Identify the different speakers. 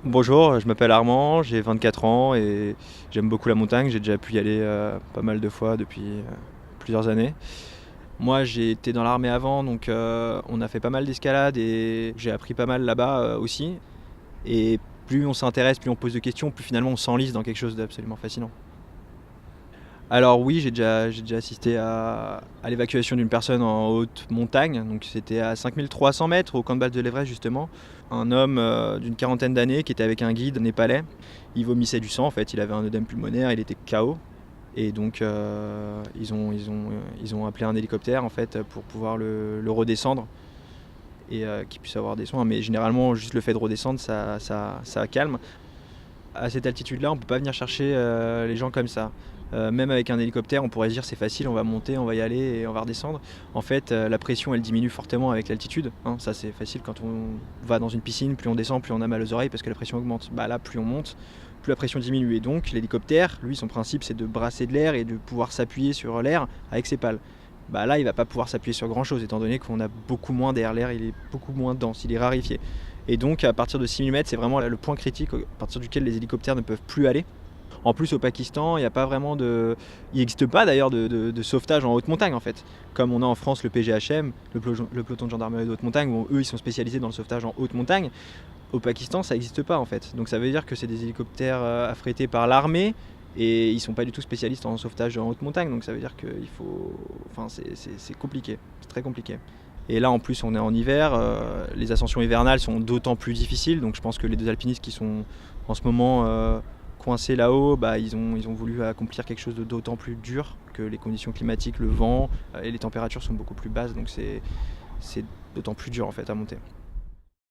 Speaker 1: Bonjour, je m'appelle Armand, j'ai 24 ans et j'aime beaucoup la montagne. J'ai déjà pu y aller pas mal de fois depuis plusieurs années. Moi, j'ai été dans l'armée avant, donc on a fait pas mal d'escalade et j'ai appris pas mal là-bas aussi. Et plus on s'intéresse, plus on pose de questions, plus finalement on s'enlise dans quelque chose d'absolument fascinant. Alors oui, j'ai déjà assisté à l'évacuation d'une personne en haute montagne, donc c'était à 5300 mètres au camp de base de l'Everest justement. Un homme d'une quarantaine d'années qui était avec un guide népalais. Il vomissait du sang en fait, il avait un œdème pulmonaire, il était KO. Et donc ils ont appelé un hélicoptère en fait pour pouvoir le redescendre et qu'il puisse avoir des soins. Mais généralement juste le fait de redescendre ça calme. À cette altitude-là, on ne peut pas venir chercher les gens comme ça. Même avec un hélicoptère, on pourrait se dire c'est facile, on va monter, on va y aller et on va redescendre. En fait, la pression elle diminue fortement avec l'altitude. Hein. Ça c'est facile quand on va dans une piscine, plus on descend, plus on a mal aux oreilles parce que la pression augmente. Bah là, plus on monte, plus la pression diminue. Et donc l'hélicoptère, lui, son principe c'est de brasser de l'air et de pouvoir s'appuyer sur l'air avec ses pales. Bah là, il va pas pouvoir s'appuyer sur grand chose étant donné qu'on a beaucoup moins d'air. L'air il est beaucoup moins dense, il est raréfié. Et donc à partir de 6 mm, c'est vraiment le point critique à partir duquel les hélicoptères ne peuvent plus aller. En plus au Pakistan, il n'y a pas vraiment de. Il n'existe pas d'ailleurs de sauvetage en haute montagne en fait. Comme on a en France le PGHM, le peloton de gendarmerie de haute montagne, où eux ils sont spécialisés dans le sauvetage en haute montagne. Au Pakistan ça n'existe pas en fait. Donc ça veut dire que c'est des hélicoptères affrétés par l'armée et ils ne sont pas du tout spécialistes en sauvetage en haute montagne. Donc ça veut dire qu'il faut. Enfin c'est compliqué, c'est très compliqué. Et là en plus on est en hiver, les ascensions hivernales sont d'autant plus difficiles, donc je pense que les deux alpinistes qui sont en ce moment coincés là-haut, bah, ils ont voulu accomplir quelque chose d'autant plus dur que les conditions climatiques, le vent et les températures sont beaucoup plus basses, donc c'est d'autant plus dur en fait à monter.